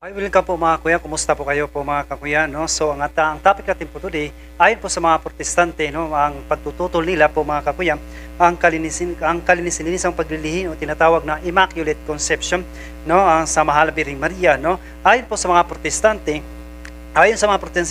Hi, welcome po mga kuya. Kumusta po kayo po mga kakuya? No? So ang topic natin po today, ayon po sa mga protestante, no, ang pagtututol nila po mga kakuya, ang kalinisan paglilihi o tinatawag na Immaculate Conception, no, ang sa Mahal na Birheng Maria, no. Ayon po sa mga protestante,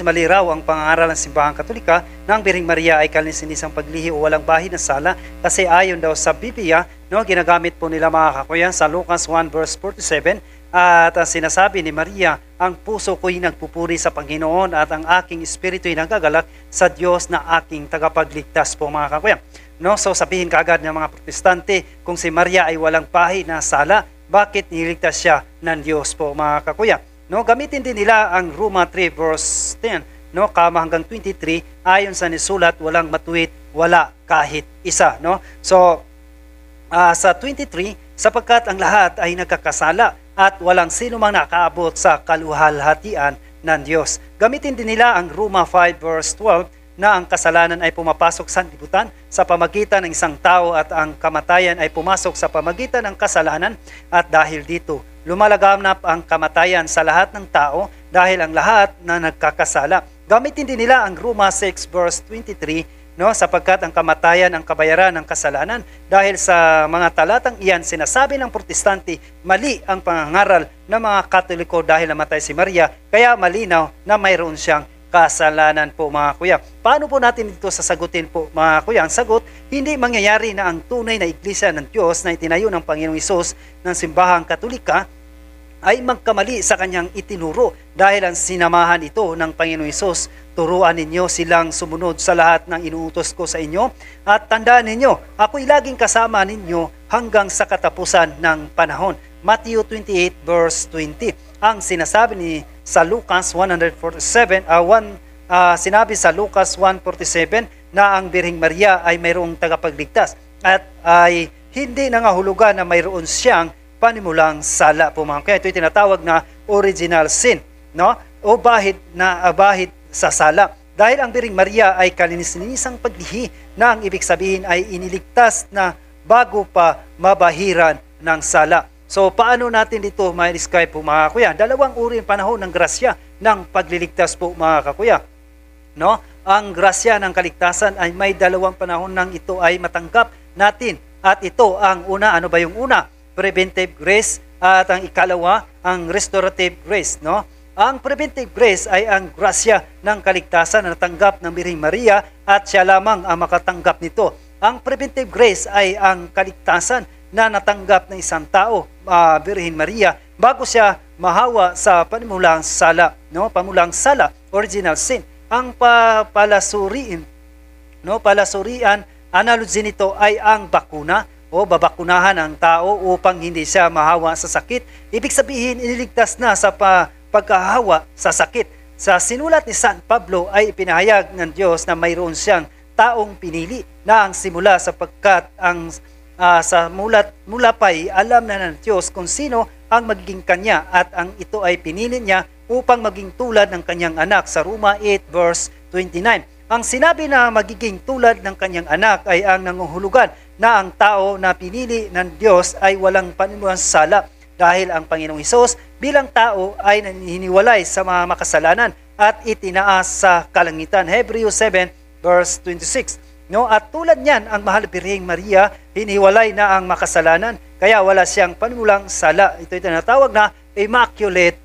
maliraw ang pangangaral ng Simbahang Katolika na ang Birheng Maria ay kalinisan paglihi o walang bahid na sala kasi ayon daw sa Biblia, no, ginagamit po nila mga kakuya sa Lucas 1 verse 47. At sinasabi ni Maria, ang puso ko'y nagpupuri sa Panginoon at ang aking espiritu'y nagagalak sa Diyos na aking tagapagligtas po mga kakuya. No? So sabihin kaagad ng mga protestante, kung si Maria ay walang pahi na sala, bakit niligtas siya ng Diyos po mga kakuya? No? Gamitin din nila ang Roma 3 verse 10, no? Kama hanggang 23, ayon sa nisulat, walang matuwid, wala kahit isa. No? So sa 23, sapagkat ang lahat ay nagkakasala at walang sino mang nakaabot sa kaluhalhatian ng Diyos. Gamitin din nila ang Roma 5 verse 12 na ang kasalanan ay pumapasok sa sanlibutan sa pamagitan ng isang tao at ang kamatayan ay pumasok sa pamagitan ng kasalanan at dahil dito lumalaganap ang kamatayan sa lahat ng tao dahil ang lahat na nagkakasala. Gamitin din nila ang Roma 6 verse 23, no, sapagkat ang kamatayan ang kabayaran ng kasalanan. Dahil sa mga talatang iyan, sinasabi ng protestante, mali ang pangangaral ng mga Katoliko dahil namatay si Maria, kaya malinaw na mayroon siyang kasalanan po mga kuya. Paano po natin ito sasagutin po mga kuya? Ang sagot, hindi mangyayari na ang tunay na iglesia ng Diyos na itinayo ng Panginoong Hesus ng Simbahang Katolika ay magkamali sa kanyang itinuro dahil ang sinamahan ito ng Panginoong Hesus. Turuan ninyo silang sumunod sa lahat ng inuutos ko sa inyo at tandaan ninyo, ako'y laging kasama ninyo hanggang sa katapusan ng panahon. Matthew 28 verse 20. Ang sinasabi ni sa Lucas 147, sinabi sa Lucas 1:47 na ang Birheng Maria ay mayroong tagapagligtas at ay hindi nangahulugan na mayroon siyang panimulang sala po mga kaya. Ito'y tinatawag na original sin, no? O bahid sa sala. Dahil ang Birheng Maria ay kalinisan paglihi na ang ibig sabihin ay iniligtas na bago pa mabahiran ng sala. So paano natin dito ma-describe po mga kuya? Dalawang uri ng panahon ng grasya ng pagliligtas po mga kakuya. No? Ang grasya ng kaligtasan ay may dalawang panahon nang ito ay matanggap natin. At ito ang una, ano ba yung una? Preventive grace at ang ikalawa, ang restorative grace, no? Ang preventive grace ay ang grasya ng kaligtasan na natanggap ng Birheng Maria at siya lamang ang makatanggap nito. Ang preventive grace ay ang kaligtasan na natanggap ng isang tao, Birheng Maria, bago siya mahawa sa panimulang sala, no? Pamulang sala, original sin. Ang palasurian, analogy nito ay ang bakuna o babakunahan ang tao upang hindi siya mahawa sa sakit. Ibig sabihin, iniligtas na sa pagkahawa sa sakit. Sa sinulat ni San Pablo ay ipinahayag ng Diyos na mayroon siyang taong pinili na ang simula sapagkat ang mula pa'y alam na ng Diyos kung sino ang magiging kanya at ang ito ay pinili niya upang maging tulad ng kanyang anak sa Roma 8 verse 29. Ang sinabi na magiging tulad ng kanyang anak ay ang nanguhulugan na ang tao na pinili ng Diyos ay walang panimulang sala dahil ang Panginoong Hesus bilang tao ay naniniwalay sa mga makasalanan at itinaas sa kalangitan. Hebrews 7 verse 26. No, at tulad niyan ang Mahal Birheng Maria, hiniwalay na ang makasalanan kaya wala siyang panimulang sala. Ito ay tinatawag na Immaculate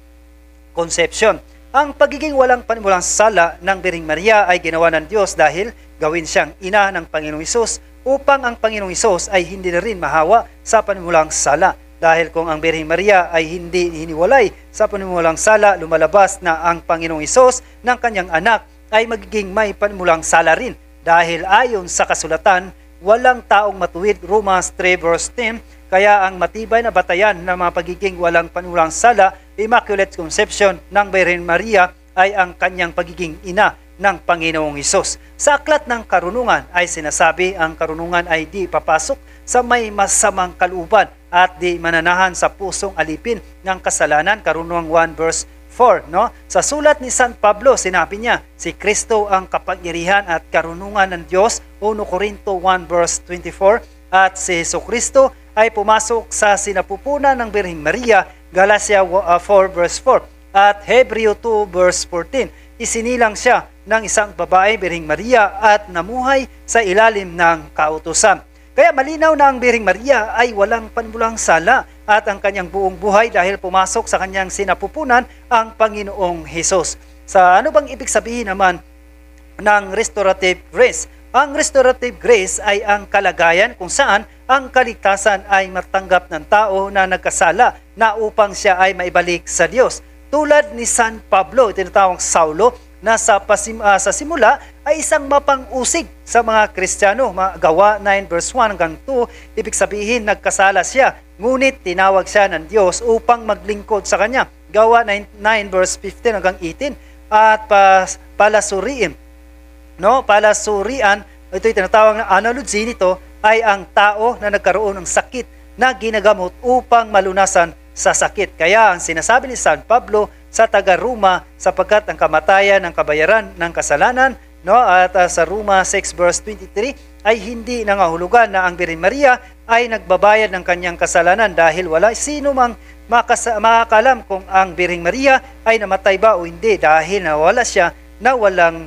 Conception. Ang pagiging walang panimulang sala ng Birheng Maria ay ginawa ng Diyos dahil gawin siyang ina ng Panginoong Hesus upang ang Panginoong Hesus ay hindi na rin mahawa sa panimulang sala. Dahil kung ang Birheng Maria ay hindi hiniwalay sa panimulang sala, lumalabas na ang Panginoong Hesus ng kanyang anak ay magiging may panimulang sala rin. Dahil ayon sa kasulatan, walang taong matuwid, Romans 3 verse 10, kaya ang matibay na batayan ng mga pagiging walang panimulang sala, Immaculate Conception ng Birheng Maria ay ang kanyang pagiging ina ng Panginoong Hesus. Sa aklat ng karunungan ay sinasabi ang karunungan ay di papasok sa may masamang kalooban at di mananahan sa pusong alipin ng kasalanan. Karunungan 1 verse 4, no? Sa sulat ni San Pablo, sinabi niya, si Kristo ang kapangyarihan at karunungan ng Diyos, 1 Corinto 1 verse 24, at si Jesucristo ay pumasok sa sinapupunan ng Birheng Maria, Galatia 4 verse 4. At Hebreo 2 verse 14, isinilang siya ng isang babae, Birheng Maria, at namuhay sa ilalim ng kautusan. Kaya malinaw na ang Birheng Maria ay walang panmulang sala at ang kanyang buong buhay dahil pumasok sa kanyang sinapupunan ang Panginoong Hesus. Sa ano bang ibig sabihin naman ng restorative grace? Ang restorative grace ay ang kalagayan kung saan ang kaligtasan ay matanggap ng tao na nagkasala na upang siya ay maibalik sa Diyos. Tulad ni San Pablo, tinatawag Saulo, na sa simula ay isang mapang-usig sa mga Kristiyano. Gawa 9 verse 1 hanggang 2, ibig sabihin nagkasala siya, ngunit tinawag siya ng Diyos upang maglingkod sa Kanya. Gawa 9 verse 15 hanggang 18, at palasuriin. Palasurian, ito'y tinatawag na analogy nito, ay ang tao na nagkaroon ng sakit na ginagamot upang malunasan sa sakit. Kaya ang sinasabi ni San Pablo sa taga-Roma, sapagkat ang kamatayan ng kabayaran ng kasalanan, at sa Roma 6 verse 23, ay hindi nangahulugan na ang Birhen Maria ay nagbabayad ng kanyang kasalanan dahil wala sino mang makakalam kung ang Birheng Maria ay namatay ba o hindi dahil nawala siya na walang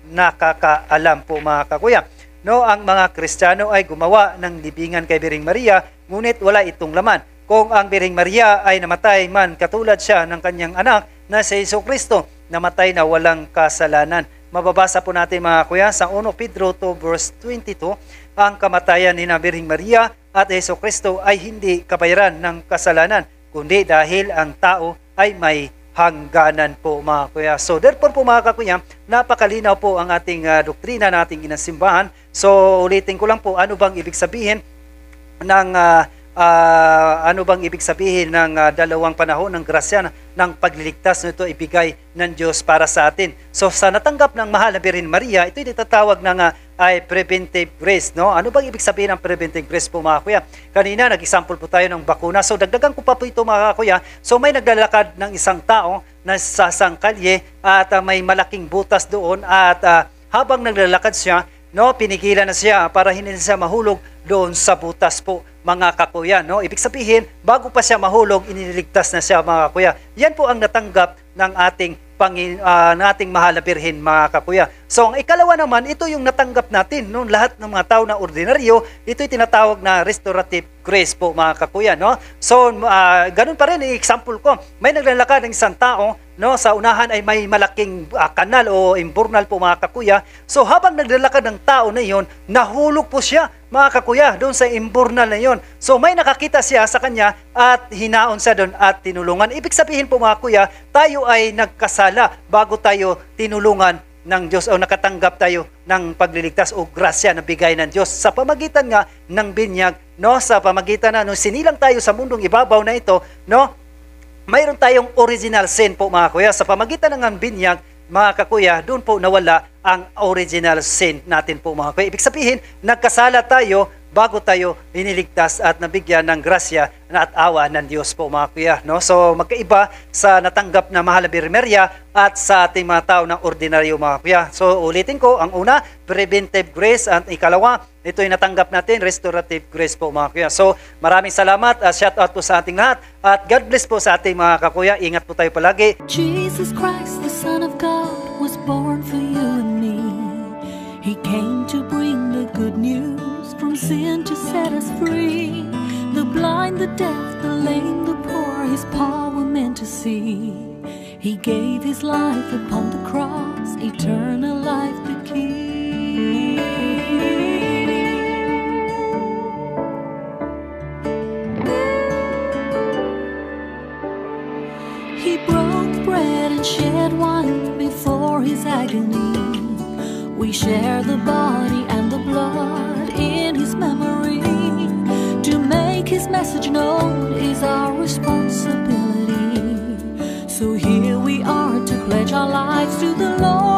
nakakaalam po mga kakuya. Ang mga Kristiyano ay gumawa ng libingan kay Birheng Maria, ngunit wala itong laman. Kung ang Birheng Maria ay namatay man, katulad siya ng kanyang anak na si Jesucristo, namatay na walang kasalanan. Mababasa po natin mga kuya sa 1 Pedro 2 verse 22, ang kamatayan ni Birheng Maria at Jesucristo ay hindi kabayaran ng kasalanan, kundi dahil ang tao ay may hangganan po mga kuya. So therefore po mga kakuya, napakalinaw po ang ating doktrina na ating inasimbahan. So ulitin ko lang po, ano bang ibig sabihin ng dalawang panahon ng grasya ng pagliligtas na ito ibigay ng Diyos para sa atin. So sa natanggap ng mahal na Birhen Maria, ito itatawag ng ay preventive grace. Ano bang ibig sabihin ng preventive grace po mga kuya? Kanina nag-example po tayo ng bakuna. So dagdagan ko pa po ito mga kuya. So may naglalakad ng isang tao na sa isang kalye at may malaking butas doon at habang naglalakad siya, pinigilan na siya para hindi siya mahulog doon sa butas po mga kakuya. Ibig sabihin, bago pa siya mahulog, iniligtas na siya mga kuya. Yan po ang natanggap ng ating mahal na Birhen mga kakuya. So ang ikalawa naman, ito yung natanggap natin lahat ng mga tao na ordinaryo, ito'y tinatawag na restorative grace po mga kakuya. So ganun pa rin, example ko, may naglalakad ng isang tao, sa unahan ay may malaking kanal o imburnal po mga kakuya. So habang naglalakad ng tao na iyon, nahulog po siya mga kakuya doon sa imburnal na iyon. So may nakakita siya sa kanya at hinaon siya doon at tinulungan. Ibig sabihin po mga kuya, tayo ay nagkasala bago tayo tinulungan ng Diyos o nakatanggap tayo ng pagliligtas o grasya na bigay ng Diyos sa pamagitan nga ng binyag, sa pamagitan na nung sinilang tayo sa mundong ibabaw na ito, mayroon tayong original sin po mga kuya. Sa pamagitan ng binyag, mga kakuya, doon po nawala ang original sin natin po mga kuya. Ibig sabihin, nagkasala tayo bago tayo iniligtas at nabigyan ng grasya at awa ng Diyos po mga kuya. So magkaiba sa natanggap na mahal na Birhen Maria at sa ating mga tao ng ordinaryo mga kuya. So ulitin ko, ang una, preventive grace, at ikalawa, ito yung natanggap natin, restorative grace po mga kuya. So maraming salamat at shout out po sa ating lahat at God bless po sa ating mga kakuya. Ingat po tayo palagi. Jesus Christ, the Son of God, was born for you and me. He came to bring the good news, from sin to set us free. The blind, the deaf, the lame, the poor, His power meant to see. He gave His life upon the cross, eternal life the key. He broke bread and shed wine before His agony. We share the body and the blood in His memory. To make His message known is our responsibility. So here we are to pledge our lives to the Lord.